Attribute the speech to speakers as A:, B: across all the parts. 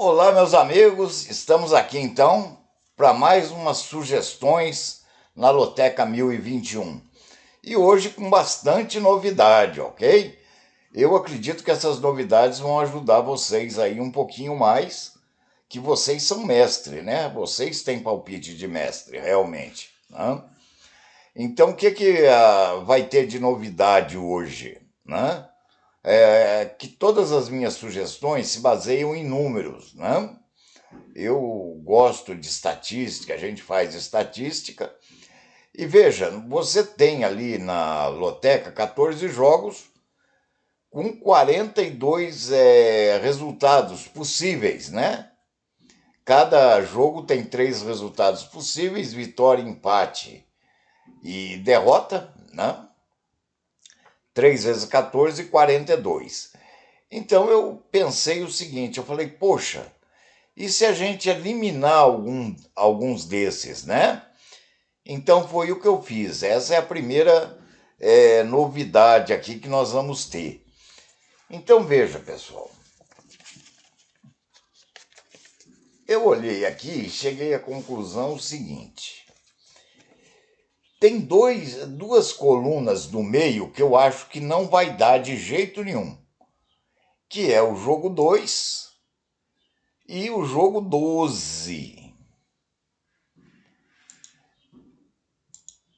A: Olá, meus amigos, estamos aqui então para mais umas sugestões na Loteca 1021 e hoje com bastante novidade, ok? Eu acredito que essas novidades vão ajudar vocês aí um pouquinho mais, que vocês são mestre, né? Vocês têm palpite de mestre, realmente, né? Então, o que vai ter de novidade hoje, né? Que todas as minhas sugestões se baseiam em números, né? Eu gosto de estatística, a gente faz estatística. E veja, você tem ali na loteca 14 jogos com 42 resultados possíveis, né? Cada jogo tem 3 resultados possíveis: vitória, empate e derrota, né? 3 vezes 14, 42. Então eu pensei o seguinte, eu falei, poxa, e se a gente eliminar alguns desses, né? Então foi o que eu fiz. Essa é a primeira novidade aqui que nós vamos ter. Então veja, pessoal. Eu olhei aqui e cheguei à conclusão seguinte. Tem duas colunas no meio que eu acho que não vai dar de jeito nenhum. Que é o jogo 2 e o jogo 12.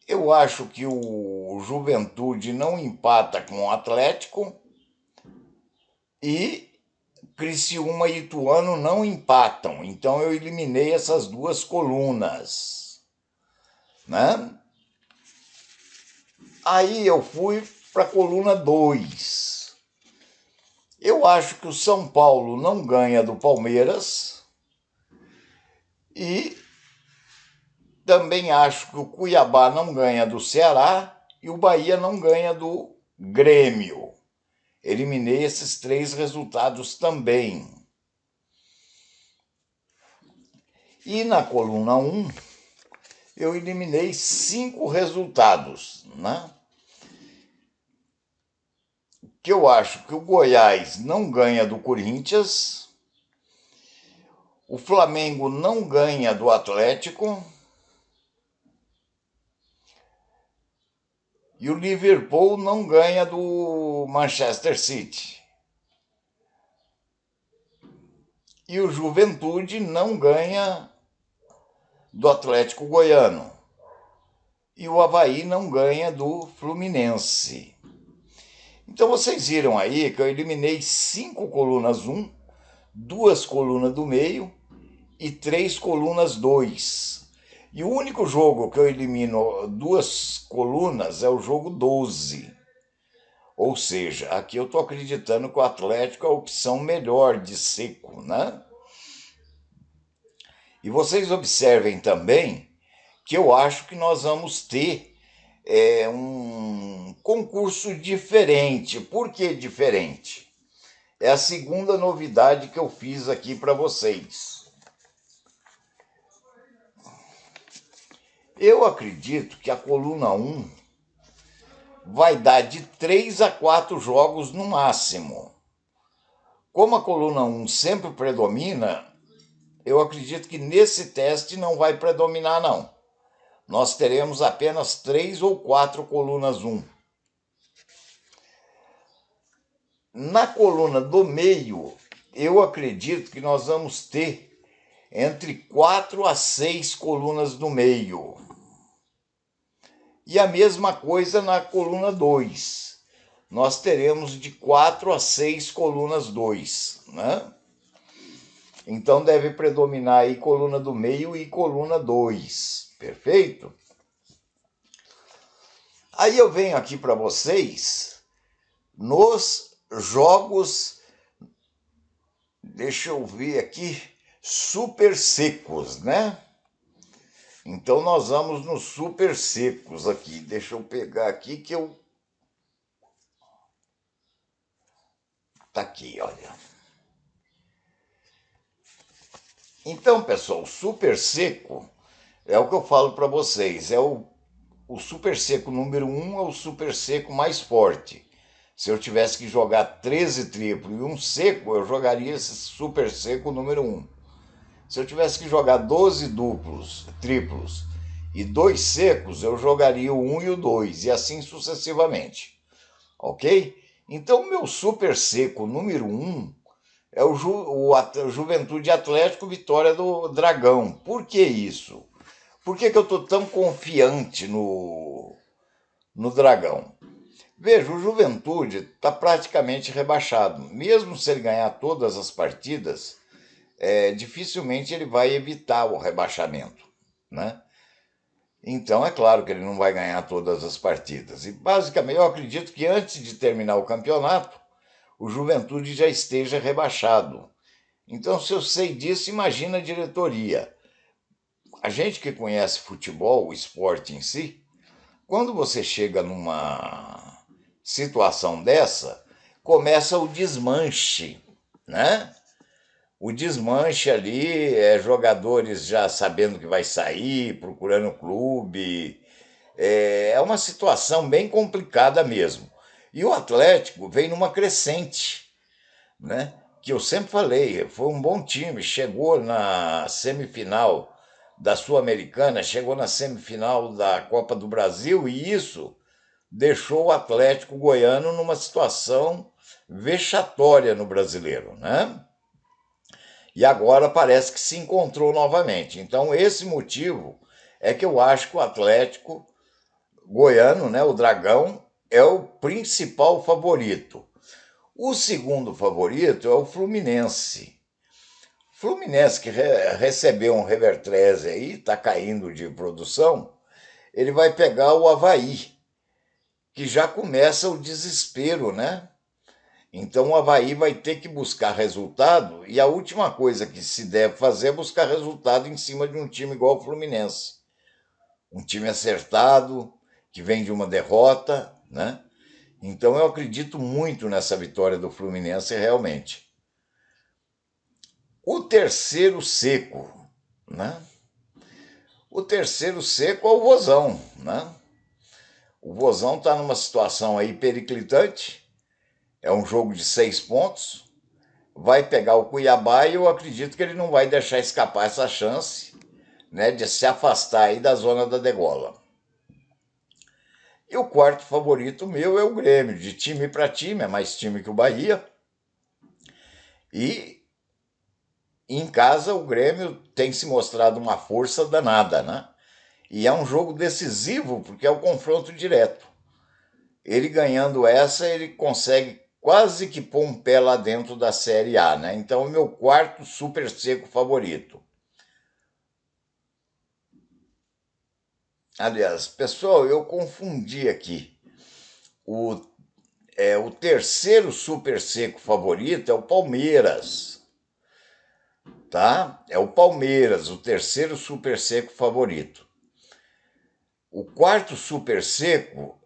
A: Eu acho que o Juventude não empata com o Atlético e Criciúma e Ituano não empatam. Então eu eliminei essas duas colunas, né? Aí eu fui para a coluna 2. Eu acho que o São Paulo não ganha do Palmeiras e também acho que o Cuiabá não ganha do Ceará e o Bahia não ganha do Grêmio. Eliminei esses 3 resultados também. E na coluna 1, eu eliminei 5 resultados, né? Que eu acho que o Goiás não ganha do Corinthians, o Flamengo não ganha do Atlético e o Liverpool não ganha do Manchester City. E o Juventude não ganha do Atlético Goiano. E o Avaí não ganha do Fluminense. Então vocês viram aí que eu eliminei 5 colunas 1, 2 colunas do meio e 3 colunas 2. E o único jogo que eu elimino 2 colunas é o jogo 12. Ou seja, aqui eu estou acreditando que o Atlético é a opção melhor de seco, né? E vocês observem também que eu acho que nós vamos ter um concurso diferente. Por que diferente? É a segunda novidade que eu fiz aqui para vocês. Eu acredito que a coluna 1 vai dar de 3 a 4 jogos no máximo. Como a coluna 1 sempre predomina, eu acredito que nesse teste não vai predominar, não. Nós teremos apenas 3 ou 4 colunas 1. Na coluna do meio, eu acredito que nós vamos ter entre 4 a 6 colunas no meio. E a mesma coisa na coluna 2. Nós teremos de 4 a 6 colunas 2, né? Então deve predominar aí coluna do meio e coluna 2. Perfeito? Aí eu venho aqui para vocês nos jogos, deixa eu ver aqui, super secos, né? Então nós vamos nos super secos aqui. Deixa eu pegar aqui que eu... Tá aqui, olha. Então, pessoal, super seco é o que eu falo para vocês. É o super seco número 1 é o super seco mais forte. Se eu tivesse que jogar 13 triplo e um seco, eu jogaria esse super seco número um. Se eu tivesse que jogar 12 duplos, triplos e dois secos, eu jogaria o 1 e o 2, e assim sucessivamente. Ok? Então, o meu super seco número um é o Juventude Atlético Vitória do Dragão. Por que isso? Por que eu estou tão confiante no Dragão? Veja, o Juventude está praticamente rebaixado. Mesmo se ele ganhar todas as partidas, dificilmente ele vai evitar o rebaixamento, né? Então é claro que ele não vai ganhar todas as partidas. E basicamente eu acredito que antes de terminar o campeonato, o Juventude já esteja rebaixado. Então, se eu sei disso, imagina a diretoria. A gente que conhece futebol, o esporte em si, quando você chega numa situação dessa, começa o desmanche, né? O desmanche ali é jogadores já sabendo que vai sair, procurando clube. É uma situação bem complicada mesmo. E o Atlético vem numa crescente, né? Que eu sempre falei, foi um bom time, chegou na semifinal da Sul-Americana, chegou na semifinal da Copa do Brasil e isso deixou o Atlético Goiano numa situação vexatória no Brasileiro, né? E agora parece que se encontrou novamente. Então, esse motivo é que eu acho que o Atlético Goiano, né, o Dragão, é o principal favorito. O segundo favorito é o Fluminense. Fluminense que recebeu um Revertrese aí, está caindo de produção, ele vai pegar o Avaí, que já começa o desespero, né? Então o Avaí vai ter que buscar resultado e a última coisa que se deve fazer é buscar resultado em cima de um time igual ao Fluminense. Um time acertado, que vem de uma derrota, né? Então eu acredito muito nessa vitória do Fluminense realmente. O terceiro seco, né? O terceiro seco é o Vozão, né? O Vozão está numa situação aí periclitante, é um jogo de 6 pontos, vai pegar o Cuiabá e eu acredito que ele não vai deixar escapar essa chance, né, de se afastar aí da zona da degola. E o quarto favorito meu é o Grêmio, de time para time, é mais time que o Bahia. E em casa o Grêmio tem se mostrado uma força danada, né? E é um jogo decisivo porque é o confronto direto. Ele ganhando essa, ele consegue quase que pôr um pé lá dentro da Série A, né? Então, é o meu quarto super seco favorito. Aliás, pessoal, eu confundi aqui. O terceiro super seco favorito é o Palmeiras, tá? É o Palmeiras, o terceiro super seco favorito. O quarto super seco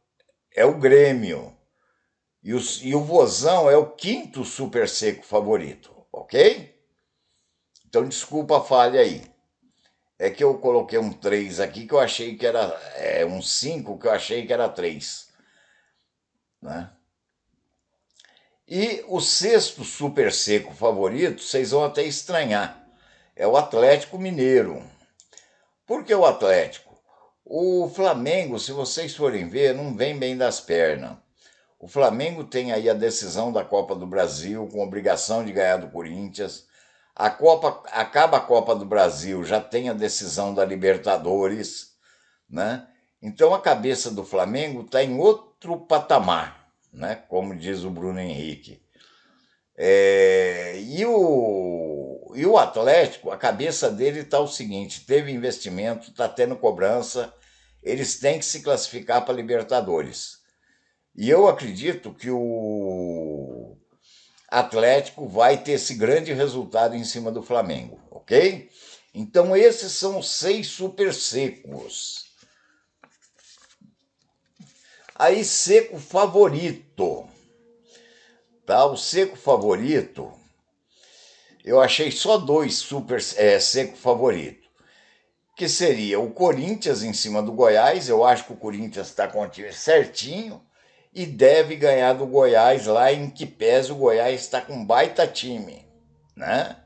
A: é o Grêmio. E o Vozão é o quinto super seco favorito, ok? Então, desculpa a falha aí. É que eu coloquei um 3 aqui que eu achei que era. Um 5 que eu achei que era 3. Né? E o sexto super seco favorito, vocês vão até estranhar, é o Atlético Mineiro. Por que o Atlético? O Flamengo, se vocês forem ver, não vem bem das pernas. O Flamengo tem aí a decisão da Copa do Brasil, com obrigação de ganhar do Corinthians. Acaba a Copa do Brasil, já tem a decisão da Libertadores, né? Então a cabeça do Flamengo está em outro patamar, né? Como diz o Bruno Henrique. E o Atlético, a cabeça dele está o seguinte: teve investimento, está tendo cobrança, eles têm que se classificar para a Libertadores. E eu acredito que o Atlético vai ter esse grande resultado em cima do Flamengo, ok? Então esses são os 6 super secos. Aí, seco favorito. Tá? O seco favorito, eu achei só 2 super seco favorito. Que seria o Corinthians em cima do Goiás. Eu acho que o Corinthians está com o time certinho. e deve ganhar do Goiás lá em que pese o Goiás está com um baita time, né?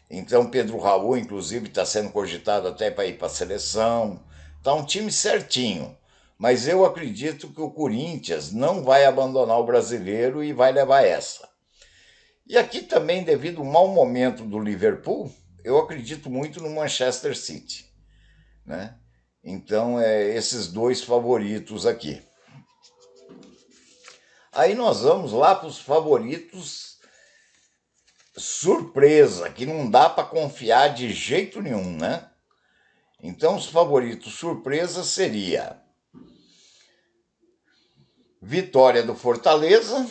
A: Então Pedro Raul, inclusive, está sendo cogitado até para ir para a seleção. Está um time certinho. Mas eu acredito que o Corinthians não vai abandonar o brasileiro e vai levar essa. E aqui também, devido ao mau momento do Liverpool, eu acredito muito no Manchester City, né? Então, esses dois favoritos aqui. Aí nós vamos lá para os favoritos surpresa, que não dá para confiar de jeito nenhum, né? Então, os favoritos surpresa seria vitória do Fortaleza,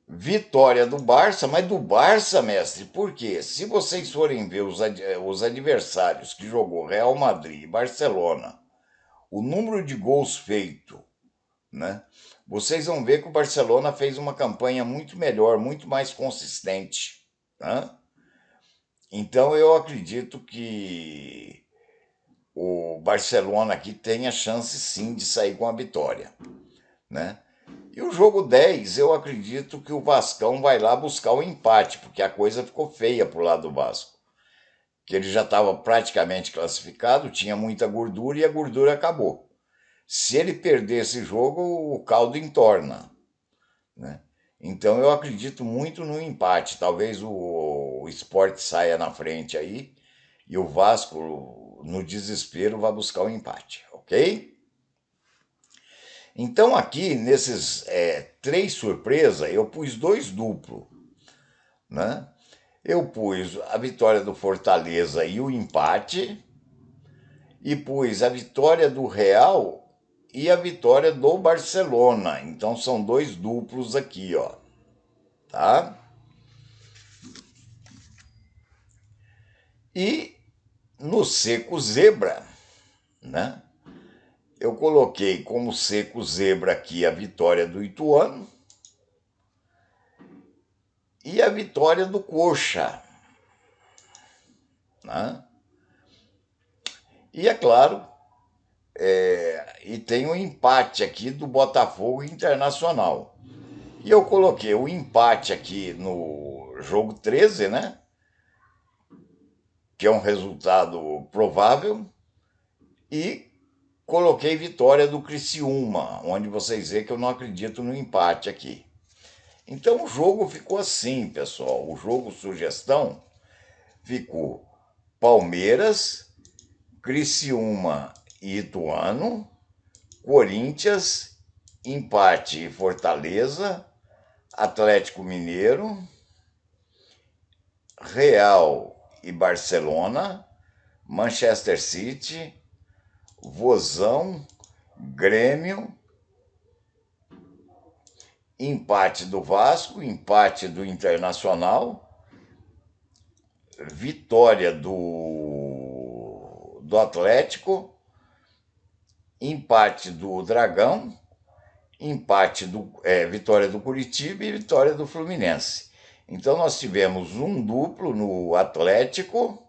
A: vitória do Barça, mas do Barça, mestre, por quê? Se vocês forem ver os adversários que jogou Real Madrid e Barcelona, o número de gols feito, né? Vocês vão ver que o Barcelona fez uma campanha muito melhor, muito mais consistente, né? Então eu acredito que o Barcelona aqui tem a chance sim de sair com a vitória, né? E o jogo 10, eu acredito que o Vascão vai lá buscar o empate, porque a coisa ficou feia pro lado do Vasco. Que ele já estava praticamente classificado, tinha muita gordura e a gordura acabou. Se ele perder esse jogo, o caldo entorna, né? Então eu acredito muito no empate. Talvez o Sport saia na frente aí e o Vasco, no desespero, vá buscar o empate, ok? Então aqui, nesses três surpresas, eu pus dois duplos, né? Eu pus a vitória do Fortaleza e o empate, e pus a vitória do Real e a vitória do Barcelona. Então são dois duplos aqui, ó, tá? E no seco zebra, né? Eu coloquei como seco zebra aqui a vitória do Ituano e a vitória do Coxa, né? E é claro, e tem um empate aqui do Botafogo Internacional. E eu coloquei o empate aqui no jogo 13, né? Que é um resultado provável, e coloquei vitória do Criciúma, onde vocês veem que eu não acredito no empate aqui. Então o jogo ficou assim, pessoal. O jogo sugestão ficou Palmeiras, Criciúma e Ituano, Corinthians, empate e Fortaleza, Atlético Mineiro, Real e Barcelona, Manchester City, Vozão, Grêmio, empate do Vasco, empate do Internacional, vitória do Atlético, empate do Dragão, vitória do Curitiba e vitória do Fluminense. Então nós tivemos um duplo no Atlético,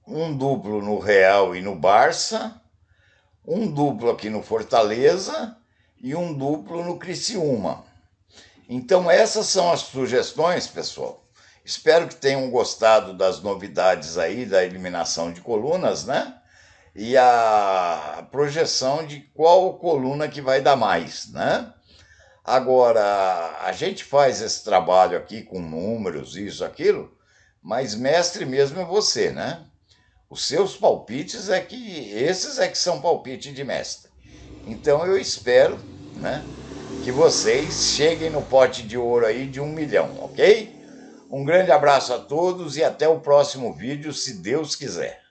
A: um duplo no Real e no Barça, um duplo aqui no Fortaleza e um duplo no Criciúma. Então essas são as sugestões, pessoal. Espero que tenham gostado das novidades aí da eliminação de colunas, né? E a projeção de qual coluna que vai dar mais, né? Agora, a gente faz esse trabalho aqui com números, isso, aquilo, mas mestre mesmo é você, né? Os seus palpites esses que são palpite de mestre. Então eu espero, né, que vocês cheguem no pote de ouro aí de 1 milhão, ok? Um grande abraço a todos e até o próximo vídeo, se Deus quiser.